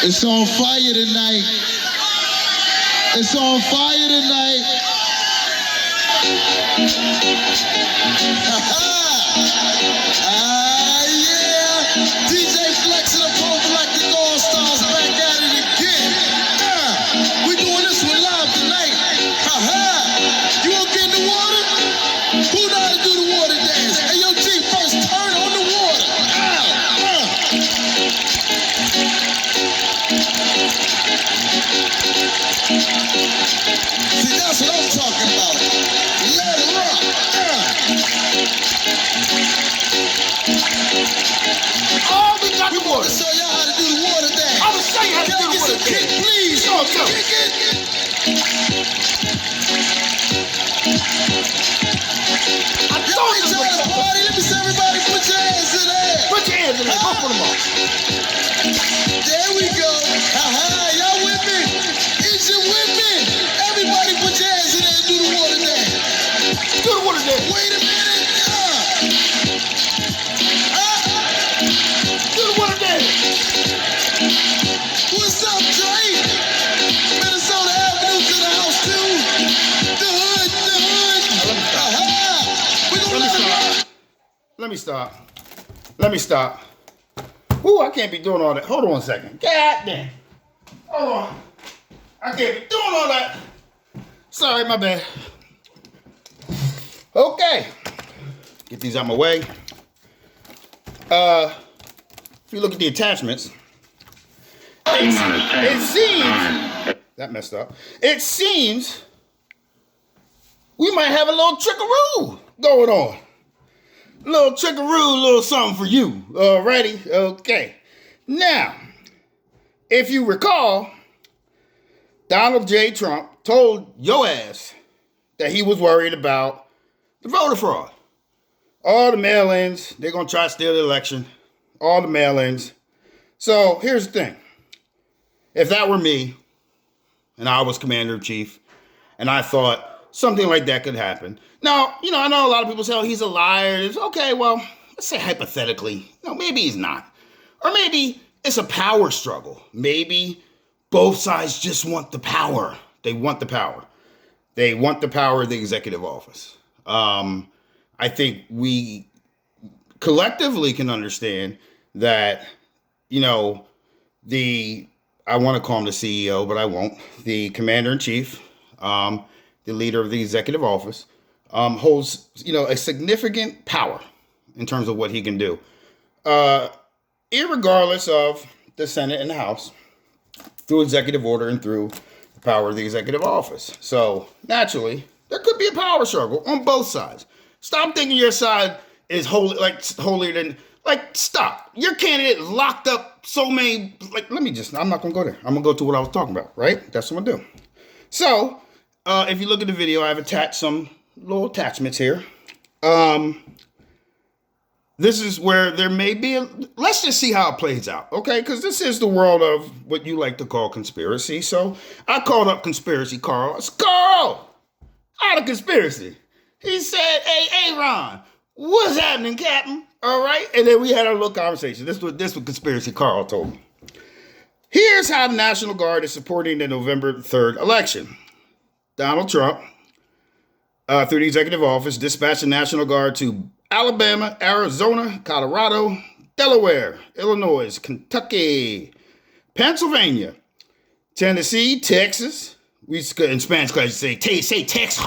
It's on fire tonight. It's on fire tonight. Yeah. DJ Flex and the Prophylactic All-Stars back at it again. We doing this one live tonight. You want to get in the water? Who know how to do the water dance? Hey, yo, G, first turn on the water. See, that's what I'm talking about. Let it rock. Oh, we got the water. Show y'all how to do the water dance. I'm gonna show you how to do the water dance. Kick, please. Show it, show it. Kick it. I told you Y'all to party. Let me see everybody put your hands in the air. Put your hands in there. Go put them on. There we go. Y'all with me? Is you with me? Everybody put your hands in there and do the water dance. Do the water dance. Wait a minute. Do the water dance. What's up, Dre? Minnesota Avenue to the house, too. The hood. We gonna let it rock. Let me stop. Ooh, I can't be doing all that. Hold on a second. God damn. Hold on. I can't be doing all that. Sorry, my bad. Okay. Get these out my way. If you look at the attachments, it seems that messed up. It seems we might have a little trickaroo going on. A little trickaroo, a little something for you. Alrighty? Okay. Now, if you recall, Donald J. Trump told your ass that he was worried about the voter fraud. All the mail-ins, they're going to try to steal the election. All the mail-ins. So, here's the thing. If that were me, and I was commander-in-chief, and I thought something like that could happen. Now, I know a lot of people say, oh, he's a liar. It's okay, well, let's say hypothetically. No, maybe he's not. Or maybe it's a power struggle. Maybe both sides just want the power. They want the power. They want the power of the executive office. I think we collectively can understand that, I want to call him the CEO, but I won't. The commander-in-chief, the leader of the executive office, holds, a significant power in terms of what he can do. Irregardless of the Senate and the House, through executive order and through the power of the executive office. So, naturally, there could be a power struggle on both sides. Stop thinking your side is holier than... stop. Your candidate is locked up so many... I'm not going to go there. I'm going to go to what I was talking about, right? That's what I'm going to do. So, if you look at the video, I've attached some little attachments here. This is where there may be let's just see how it plays out, okay? Because this is the world of what you like to call conspiracy. So I called up Conspiracy Carl. It's Carl! Out of conspiracy. He said, hey, Ron, what's happening, Captain? All right? And then we had a little conversation. This was Conspiracy Carl told me. Here's how the National Guard is supporting the November 3rd election. Donald Trump, through the executive office, dispatched the National Guard to Alabama, Arizona, Colorado, Delaware, Illinois, Kentucky, Pennsylvania, Tennessee, Texas. In Spanish class, you say Texas.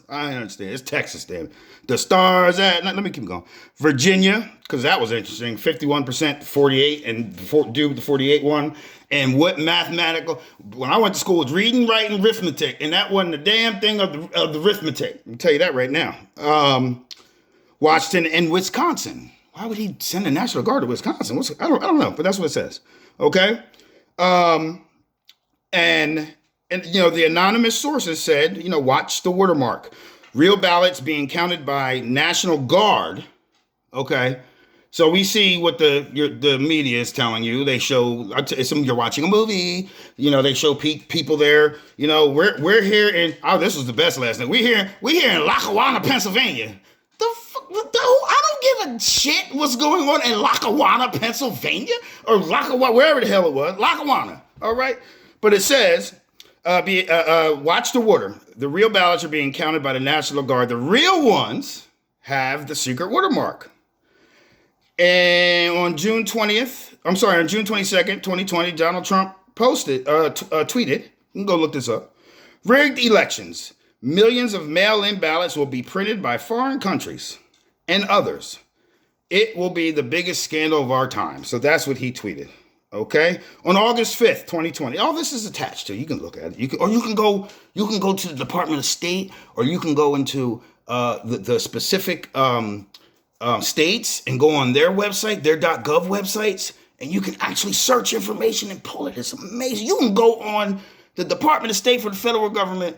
I understand. It's Texas, damn it. The stars at, let me keep going. Virginia, because that was interesting. 51%, 48, and due with the 48 one. And what mathematical, when I went to school, it was reading, writing, arithmetic. And that wasn't a damn thing of the arithmetic. I can tell you that right now. Washington and Wisconsin. Why would he send the National Guard to Wisconsin? I don't know, but that's what it says. Okay? And the anonymous sources said, watch the watermark. Real ballots being counted by National Guard. Okay? So we see what the media is telling you. They show, you're watching a movie, they show people there. We're here in, this was the best last night. We're here in Lackawanna, Pennsylvania. The fuck, I don't give a shit what's going on in Lackawanna, Pennsylvania, or Lackawanna, wherever the hell it was, Lackawanna. All right, but it says, watch the water. The real ballots are being counted by the National Guard. The real ones have the secret watermark. And on June 22nd, 2020, Donald Trump tweeted, you can go look this up, rigged elections. Millions of mail-in ballots will be printed by foreign countries and others. It will be the biggest scandal of our time. So that's what he tweeted. Okay, on August 5th, 2020. All this is attached to. You can look at it. You can go to the Department of State, or you can go into the specific states and go on their website, their .gov websites, and you can actually search information and pull it. It's amazing. You can go on the Department of State for the federal government,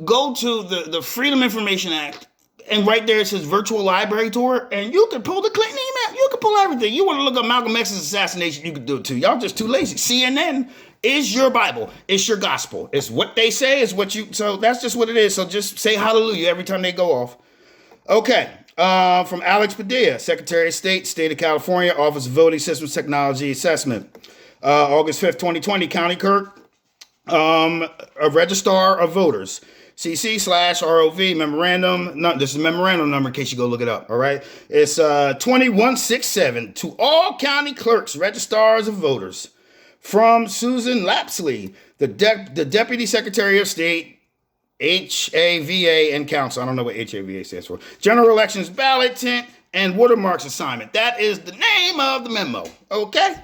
go to the Freedom Information Act, and right there it says virtual library tour, and you can pull the Clinton email. You can pull everything. You want to look up Malcolm X's assassination, you can do it too. Y'all just too lazy. CNN is your Bible. It's your gospel. It's what they say. It's what you. So that's just what it is. So just say hallelujah every time they go off. Okay. From Alex Padilla, Secretary of State, State of California, Office of Voting Systems Technology Assessment. August 5th, 2020, County Clerk, a Registrar of Voters. CC/ROV memorandum. No, this is a memorandum number in case you go look it up. All right. It's 2167 to all county clerks, registrars of voters. From Susan Lapsley, the Deputy Secretary of State, HAVA and Council. I don't know what HAVA stands for. General Elections Ballot Tint and Watermarks Assignment. That is the name of the memo. Okay.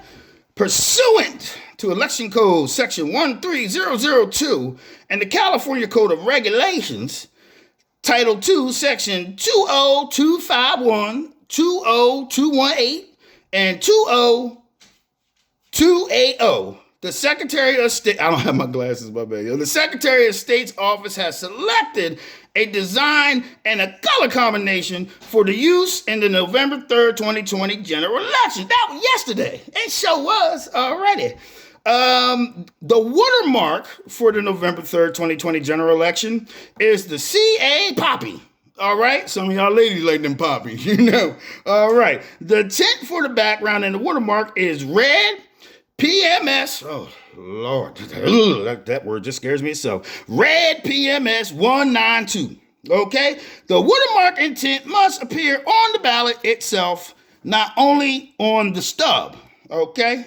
Pursuant to Election Code Section 13002 and the California Code of Regulations, Title 2, Section 20251, 20218, and 20280, the Secretary of State, I don't have my glasses, my bad. The Secretary of State's office has selected a design and a color combination for the use in the November 3rd, 2020 general election. That was yesterday. It sure was already. The watermark for the November 3rd, 2020 general election is the CA Poppy. All right. Some of y'all ladies like them poppies, you know. All right. The tint for the background and the watermark is red PMS. Oh, Lord. That word just scares me itself. Red PMS 192. Okay. The watermark and tint must appear on the ballot itself, not only on the stub. Okay.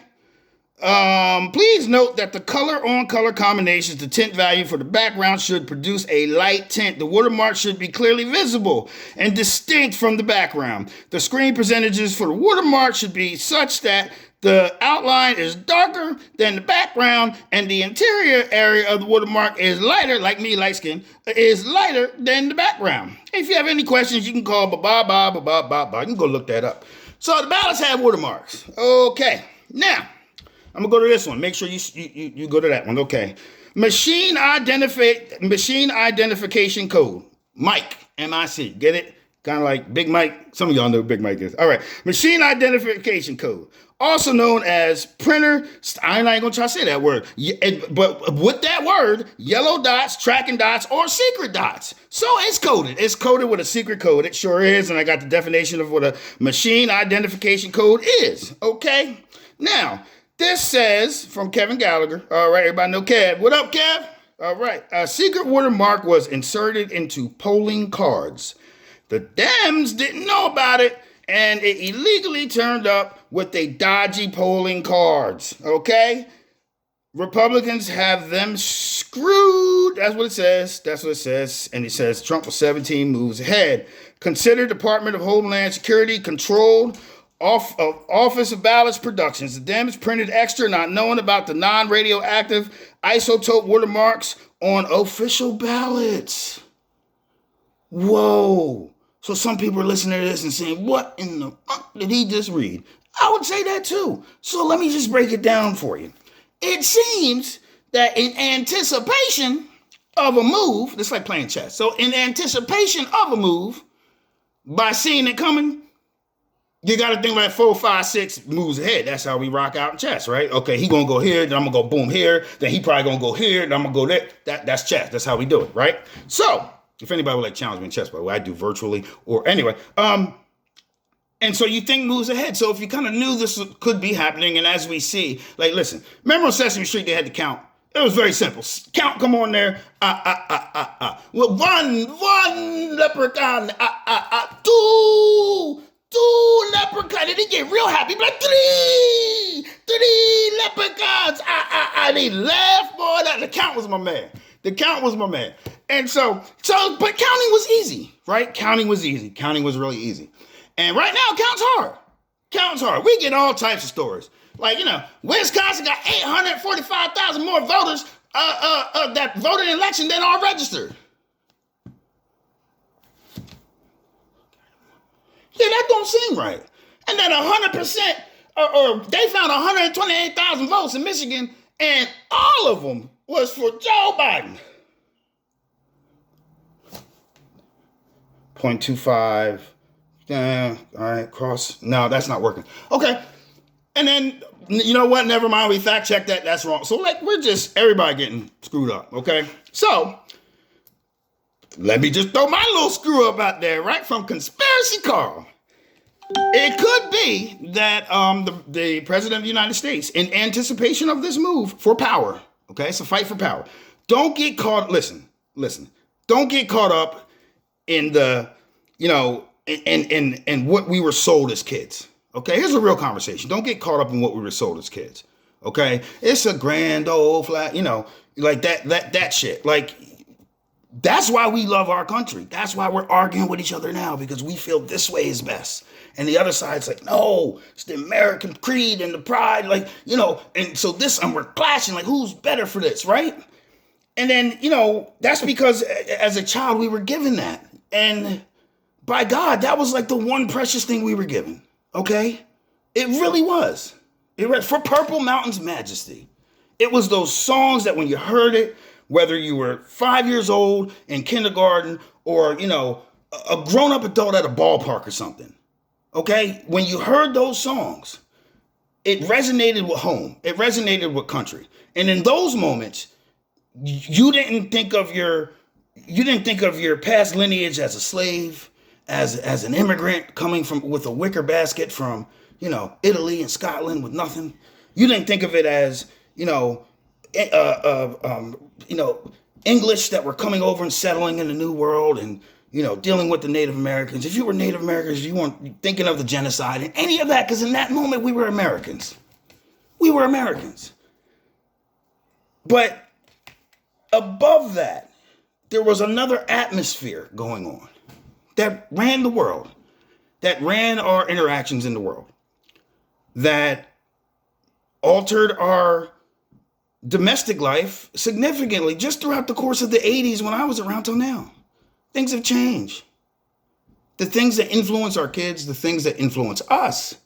Please note that the color combinations, the tint value for the background should produce a light tint. The watermark should be clearly visible and distinct from the background. The screen percentages for the watermark should be such that the outline is darker than the background and the interior area of the watermark is lighter, like me, light skin, is lighter than the background. If you have any questions, you can call You can go look that up. So the ballots have watermarks. Okay. Now, I'm going to go to this one. Make sure you go to that one. Okay. Machine Identification Code. MIC. M-I-C. Get it? Kind of like Big Mike. Some of y'all know who Big Mike is. All right. Machine Identification Code. Also known as printer. I'm not even going to try to say that word. But with that word, yellow dots, tracking dots, or secret dots. So it's coded. It's coded with a secret code. It sure is. And I got the definition of what a machine identification code is. Okay. Now, this says from Kevin Gallagher. All right, everybody know Kev. What up, Kev? All right. A secret watermark was inserted into polling cards. The Dems didn't know about it, and it illegally turned up with a dodgy polling cards. Okay? Republicans have them screwed. That's what it says. That's what it says. And it says Trump was 17 moves ahead. Consider Department of Homeland Security controlled Office of Ballots Productions. The Dems printed extra, not knowing about the non-radioactive isotope watermarks on official ballots. Whoa. So some people are listening to this and saying, what in the fuck did he just read? I would say that too. So let me just break it down for you. It seems that in anticipation of a move, it's like playing chess. So in anticipation of a move, by seeing it coming, you got to think like 4, 5, 6 moves ahead. That's how we rock out in chess, right? Okay, he going to go here, then I'm going to go boom here, then he probably going to go here, then I'm going to go there. That's chess. That's how we do it, right? So If anybody would like challenge me in chess, by the way, I do virtually. Or anyway, and so you think moves ahead. So if you kind of knew this could be happening, and as we see, like, listen, remember on Sesame Street they had to count. It was very simple. Count, come on there. Well, one leprechaun. Two leprechauns. And they get real happy. Like, three leprechauns. They laugh, boy. The count was my man. The count was my man. And so, but counting was easy, right? Counting was easy. Counting was really easy. And right now, count's hard. Count's hard. We get all types of stories. Like, Wisconsin got 845,000 more voters that voted in election than are registered. Yeah, that don't seem right. And then 100%, or they found 128,000 votes in Michigan, and all of them was for Joe Biden. 0.25. Yeah, all right, cross. No, that's not working. Okay. And then, you know what? Never mind. We fact checked that. That's wrong. So, we're just, everybody getting screwed up, okay? So, let me just throw my little screw up out there, right? From Conspiracy Carl. It could be that the President of the United States, in anticipation of this move for power, okay? It's a fight for power. Don't get caught, listen. Don't get caught up in the, in what we were sold as kids. Okay, here's a real conversation. Don't get caught up in what we were sold as kids. Okay, it's a grand old flat, like that shit. Like, that's why we love our country. That's why we're arguing with each other now, because we feel this way is best. And the other side's like, no, it's the American creed and the pride, and so and we're clashing, like, who's better for this, right? And then, that's because as a child we were given that. And by God, that was like the one precious thing we were given. Okay? It really was. It was for Purple Mountain's Majesty. It was those songs that when you heard it, whether you were 5 years old in kindergarten or, a grown-up adult at a ballpark or something. Okay? When you heard those songs, it resonated with home. It resonated with country. And in those moments, you didn't think of your past lineage as a slave, as an immigrant coming with a wicker basket from, Italy and Scotland with nothing. You didn't think of it as, English that were coming over and settling in the New World and, dealing with the Native Americans. If you were Native Americans, you weren't thinking of the genocide and any of that, because in that moment we were Americans. We were Americans. But above that, there was another atmosphere going on that ran the world, that ran our interactions in the world, that altered our domestic life significantly just throughout the course of the 80s when I was around till now. Things have changed. The things that influence our kids, the things that influence us,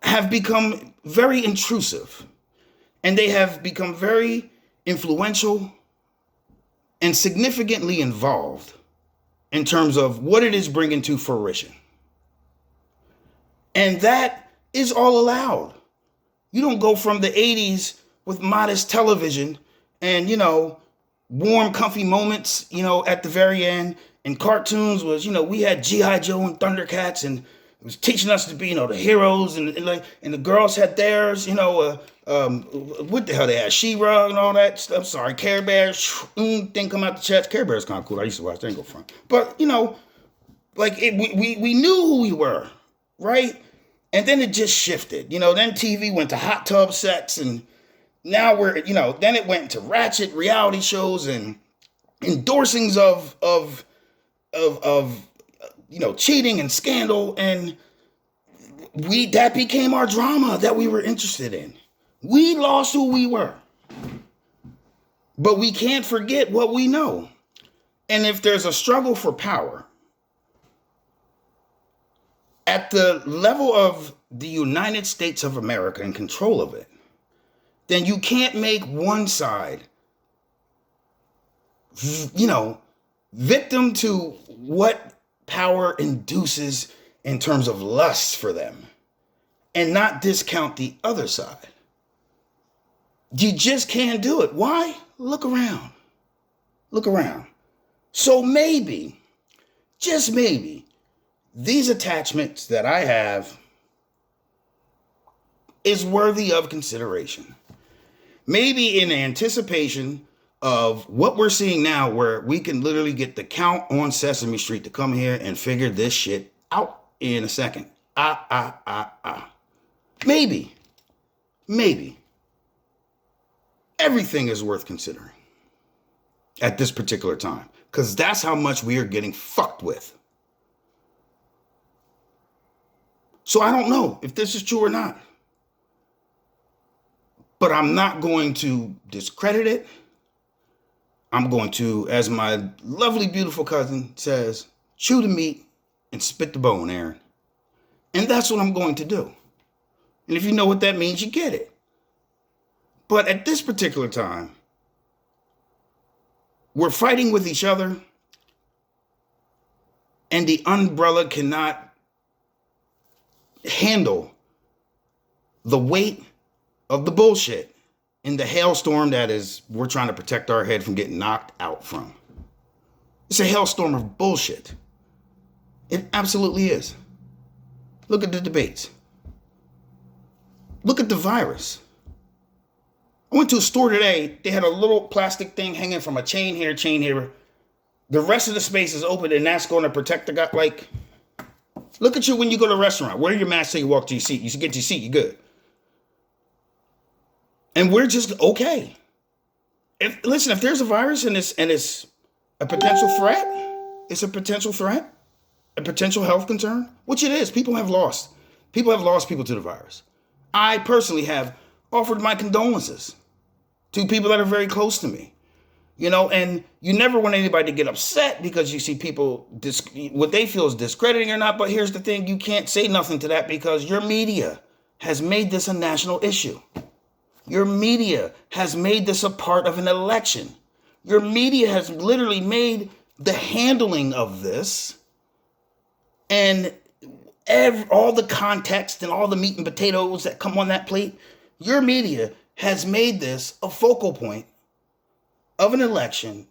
have become very intrusive, and they have become very influential and significantly involved in terms of what it is bringing to fruition. And that is all allowed. You don't go from the 80s with modest television and, warm, comfy moments, at the very end. And cartoons was, we had G.I. Joe and Thundercats, and it was teaching us to be, the heroes, and the girls had theirs, what the hell they had, She-Ra and all that stuff. Sorry, Care Bears, didn't come out the chest. Care Bears kind of cool. I used to watch. They ain't go front. But we knew who we were, right? And then it just shifted. Then TV went to hot tub sex, and now we're, then it went to ratchet reality shows and endorsings of cheating and scandal, and that became our drama that we were interested in. We lost who we were. But we can't forget what we know. And if there's a struggle for power at the level of the United States of America in control of it, then you can't make one side, victim to what power induces in terms of lust for them and not discount the other side. You just can't do it. Why? Look around. Look around. So maybe, just maybe, these attachments that I have is worthy of consideration. Maybe in anticipation of what we're seeing now, where we can literally get the Count on Sesame Street to come here and figure this shit out in a second. Maybe everything is worth considering at this particular time, because that's how much we are getting fucked with. So I don't know if this is true or not, but I'm not going to discredit it. I'm going to, as my lovely, beautiful cousin says, chew the meat and spit the bone, Aaron. And that's what I'm going to do. And if you know what that means, you get it. But at this particular time, we're fighting with each other, and the umbrella cannot handle the weight of the bullshit in the hailstorm that is we're trying to protect our head from getting knocked out from. It's a hailstorm of bullshit. It absolutely is. Look at the debates. Look at the virus. I went to a store today. They had a little plastic thing hanging from a chain here. The rest of the space is open, and that's going to protect the guy. Like, look at you when you go to a restaurant. Wear your mask till you walk to your seat. You should get to your seat. You're good. And we're just okay. If there's a virus and it's a potential threat, it's a potential threat, a potential health concern, which it is. People have lost people to the virus. I personally have offered my condolences to people that are very close to me. You know, and you never want anybody to get upset because you see people, what they feel is discrediting or not. But here's the thing. You can't say nothing to that because your media has made this a national issue. Your media has made this a part of an election. Your media has literally made the handling of this and all the context and all the meat and potatoes that come on that plate. Your media has made this a focal point of an election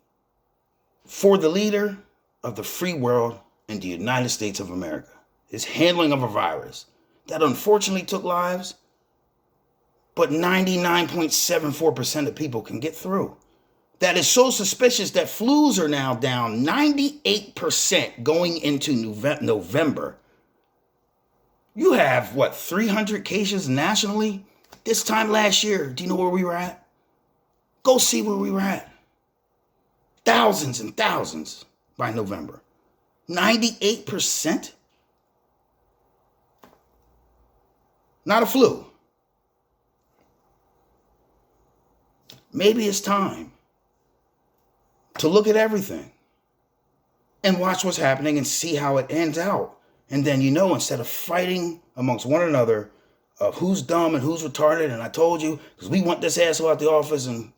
for the leader of the free world in the United States of America. His handling of a virus that unfortunately took lives, but 99.74% of people can get through. That is so suspicious that flus are now down 98% going into November. You have, 300 cases nationally? This time last year, do you know where we were at? Go see where we were at. Thousands and thousands by November. 98%? Not a flu. Maybe it's time to look at everything and watch what's happening and see how it ends out. And then, instead of fighting amongst one another of who's dumb and who's retarded, and I told you, because we want this asshole out the office, and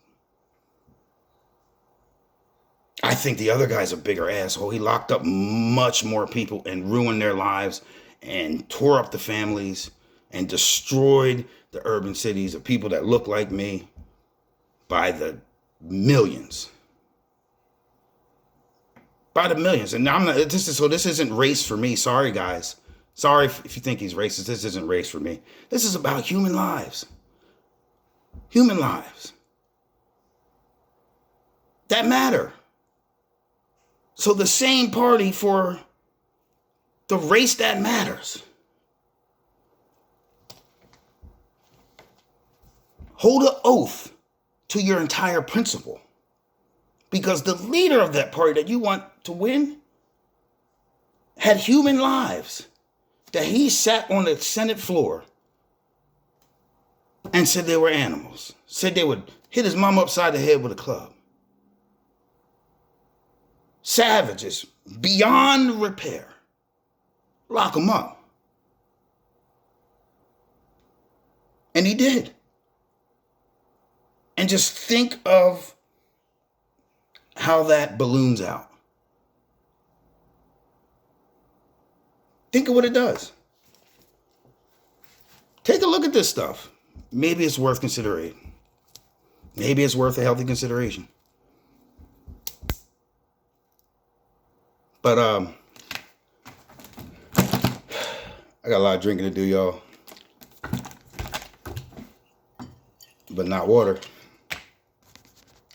I think the other guy's a bigger asshole. He locked up much more people and ruined their lives and tore up the families and destroyed the urban cities of people that look like me by the millions. By the millions. And I'm not, this isn't race for me. Sorry, guys. Sorry if you think he's racist. This isn't race for me. This is about human lives. Human lives. That matter. So the same party for the race that matters. Hold an oath to your entire principle. Because the leader of that party that you want to win had human lives that he sat on the Senate floor and said they were animals. Said they would hit his mom upside the head with a club. Savages beyond repair. Lock them up. And he did. And just think of how that balloons out. Think of what it does. Take a look at this stuff. Maybe it's worth consideration. Maybe it's worth a healthy consideration. But I got a lot of drinking to do, y'all. But not water.